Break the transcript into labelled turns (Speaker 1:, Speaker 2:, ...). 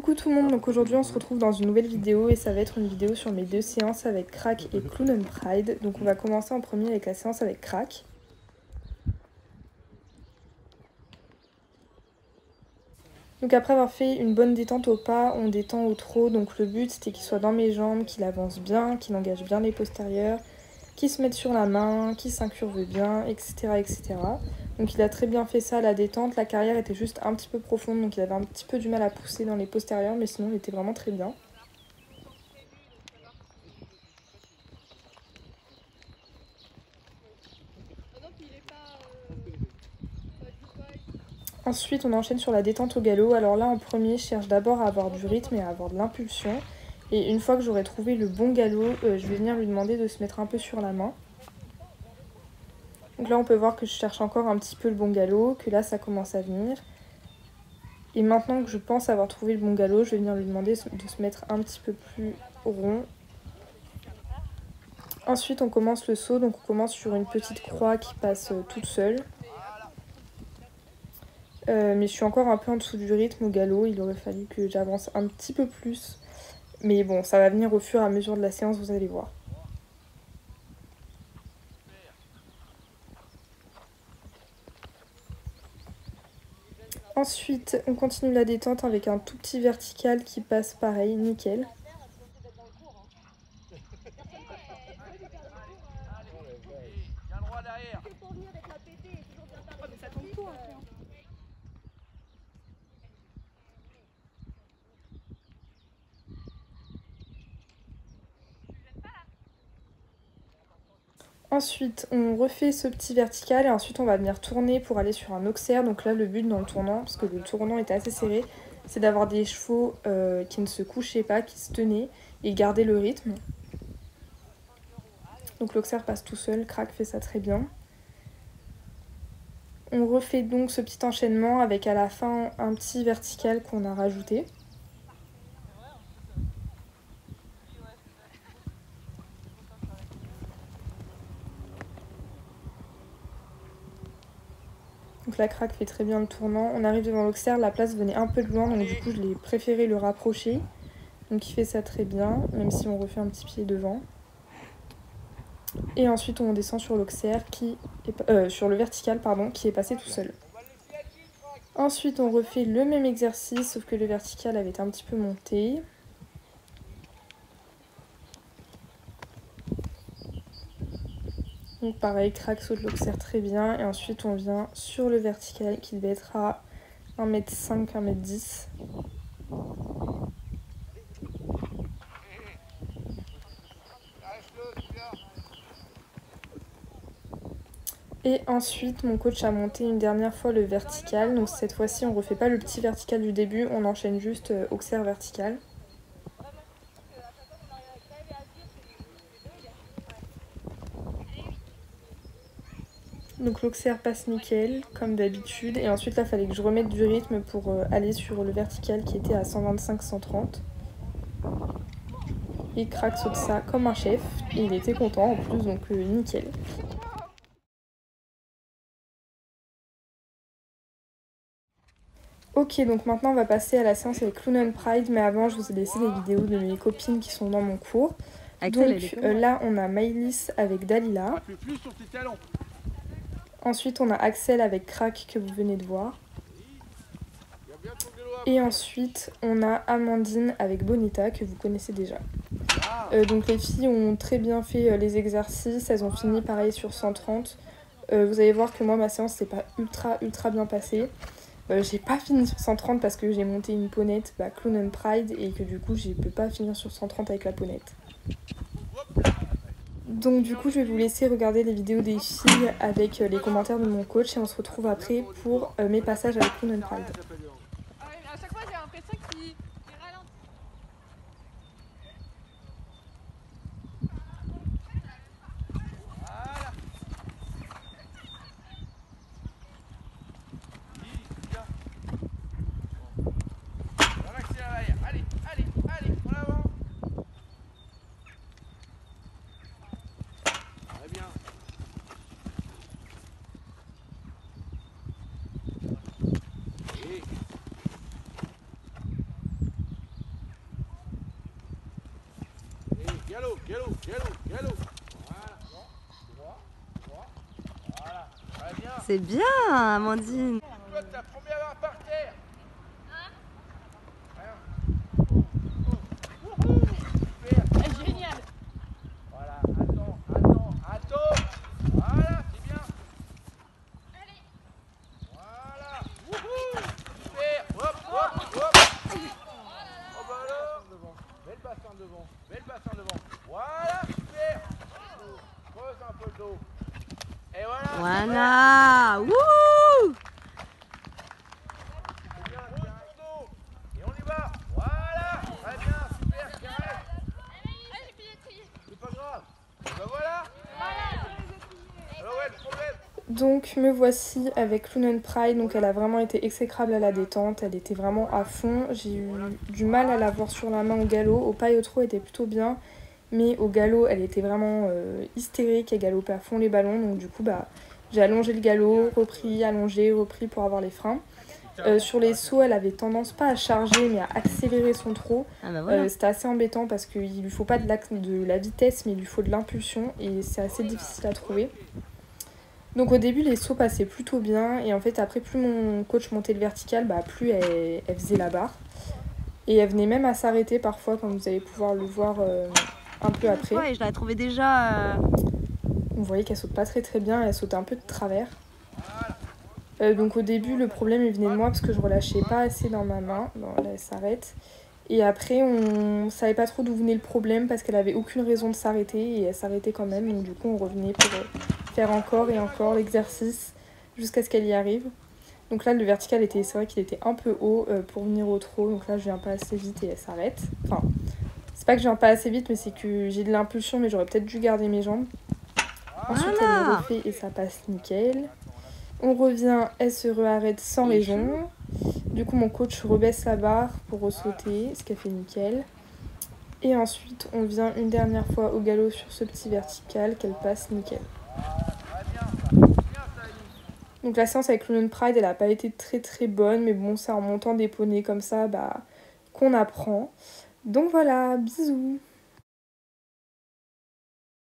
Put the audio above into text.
Speaker 1: Coucou tout le monde, donc aujourd'hui on se retrouve dans une nouvelle vidéo et ça va être une vidéo sur mes deux séances avec Crack et Clown and Pride. Donc on va commencer en premier avec la séance avec Crack. Donc après avoir fait une bonne détente au pas, on détend au trot. Donc le but c'était qu'il soit dans mes jambes, qu'il avance bien, qu'il engage bien les postérieurs, qu'il se mette sur la main, qu'il s'incurve bien, etc., etc. Donc il a très bien fait ça à la détente. La carrière était juste un petit peu profonde, donc il avait un petit peu du mal à pousser dans les postérieurs, mais sinon il était vraiment très bien. Ensuite, on enchaîne sur la détente au galop. Alors là, en premier, je cherche d'abord à avoir du rythme et à avoir de l'impulsion. Et une fois que j'aurai trouvé le bon galop, je vais venir lui demander de se mettre un peu sur la main. Donc là, on peut voir que je cherche encore un petit peu le bon galop, que là, ça commence à venir. Et maintenant que je pense avoir trouvé le bon galop, je vais venir lui demander de se mettre un petit peu plus rond. Ensuite, on commence le saut. Donc on commence sur une petite croix qui passe toute seule. Mais je suis encore un peu en dessous du rythme au galop, il aurait fallu que j'avance un petit peu plus. Mais bon, ça va venir au fur et à mesure de la séance, vous allez voir. Ensuite, on continue la détente avec un tout petit vertical qui passe pareil, nickel. Ensuite, on refait ce petit vertical et ensuite on va venir tourner pour aller sur un auxerre. Donc là, le but dans le tournant, parce que le tournant était assez serré, c'est d'avoir des chevaux qui ne se couchaient pas, qui se tenaient et garder le rythme. Donc l'auxerre passe tout seul, Crack fait ça très bien. On refait donc ce petit enchaînement avec à la fin un petit vertical qu'on a rajouté. Donc la Crack fait très bien le tournant. On arrive devant l'auxerre, la place venait un peu de loin, donc du coup je l'ai préféré le rapprocher. Donc il fait ça très bien, même si on refait un petit pied devant. Et ensuite on descend sur l'auxerre sur le vertical pardon, qui est passé tout seul. Ensuite on refait le même exercice, sauf que le vertical avait été un petit peu monté. Donc pareil, Crack saute l'auxerre très bien. Et ensuite on vient sur le vertical qui devait être à 1m5, 1m10. Et ensuite mon coach a monté une dernière fois le vertical. Donc cette fois-ci on refait pas le petit vertical du début, on enchaîne juste auxerre vertical. Donc l'auxerre passe nickel, comme d'habitude. Et ensuite là, il fallait que je remette du rythme pour aller sur le vertical qui était à 125-130. Et Crack saute ça comme un chef. Et il était content en plus, donc nickel. Ok, donc maintenant on va passer à la séance avec Clown and Pride. Mais avant, je vous ai laissé des vidéos de mes copines qui sont dans mon cours. Donc là, on a Maëlys avec Dalila. Ensuite, on a Axel avec Crack que vous venez de voir. Et ensuite, on a Amandine avec Bonita que vous connaissez déjà. Donc les filles ont très bien fait les exercices, elles ont fini pareil sur 130. Vous allez voir que moi, ma séance s'est pas ultra bien passée. J'ai pas fini sur 130 parce que j'ai monté une ponette Clown and Pride et que du coup, je peux pas finir sur 130 avec la ponette. Donc du coup je vais vous laisser regarder les vidéos des filles avec les commentaires de mon coach et on se retrouve après pour mes passages avec Clown and Pride.
Speaker 2: À chaque fois j'ai l'impression qu'il ralentit. Voilà. Relaxez à l'arrière. Allez, en avant. Très bien. Et galop, galop, galop. Voilà, bon, droit, droit. Voilà, très bien.
Speaker 3: C'est bien, Amandine.
Speaker 2: Toi, t'as promis à voir par terre. Super.
Speaker 4: Génial.
Speaker 2: Voilà, attends, attends, attends. Voilà, c'est bien.
Speaker 4: Allez.
Speaker 2: Voilà. Wouhou. Super. Hop, hop, hop. Oh bah alors. Belle bassin devant. Belle bassin devant. Voilà, super. Creuse un peu le dos. Et voilà.
Speaker 3: Voilà. Wouh!
Speaker 2: C'est bien, tiens, le dos. Et on y va. Voilà. Très bien, super, carré. C'est pas grave. Et bah voilà. Alors ouais, le problème.
Speaker 1: Donc me voici avec Lunon Pride, donc elle a vraiment été exécrable à la détente, elle était vraiment à fond, j'ai eu du mal à la voir sur la main au galop, au paille au trot elle était plutôt bien, mais au galop elle était vraiment hystérique, elle galopait à fond les ballons, donc du coup bah j'ai allongé le galop, repris, allongé, repris pour avoir les freins. Sur les sauts elle avait tendance pas à charger mais à accélérer son trot,
Speaker 3: Ah bah voilà.
Speaker 1: c'était assez embêtant parce qu'il lui faut pas de la vitesse mais il lui faut de l'impulsion et c'est assez difficile à trouver. Donc au début les sauts passaient plutôt bien et en fait après plus mon coach montait le vertical, bah, plus elle faisait la barre. Et elle venait même à s'arrêter parfois comme vous allez pouvoir le voir un peu après.
Speaker 3: Ouais, je l'avais trouvé déjà...
Speaker 1: Vous voyez qu'elle saute pas très très bien, elle sautait un peu de travers. Donc au début le problème il venait de moi parce que je relâchais pas assez dans ma main, bon, là elle s'arrête. Et après on savait pas trop d'où venait le problème parce qu'elle avait aucune raison de s'arrêter et elle s'arrêtait quand même, donc du coup on revenait pour faire encore et encore l'exercice jusqu'à ce qu'elle y arrive. Donc là le vertical c'est vrai qu'il était un peu haut pour venir au trot, donc là je viens pas assez vite et elle s'arrête. Enfin c'est pas que je viens pas assez vite mais c'est que j'ai de l'impulsion mais j'aurais peut-être dû garder mes jambes. Ensuite elle le refait et ça passe nickel. On revient, elle se réarrête sans raison. Du coup mon coach rebaisse la barre pour ressauter, ce qu'elle fait nickel. Et ensuite on vient une dernière fois au galop sur ce petit vertical qu'elle passe nickel. Donc la séance avec Lunon Pride elle a pas été très très bonne mais bon c'est en montant des poneys comme ça bah, qu'on apprend. Donc voilà, bisous.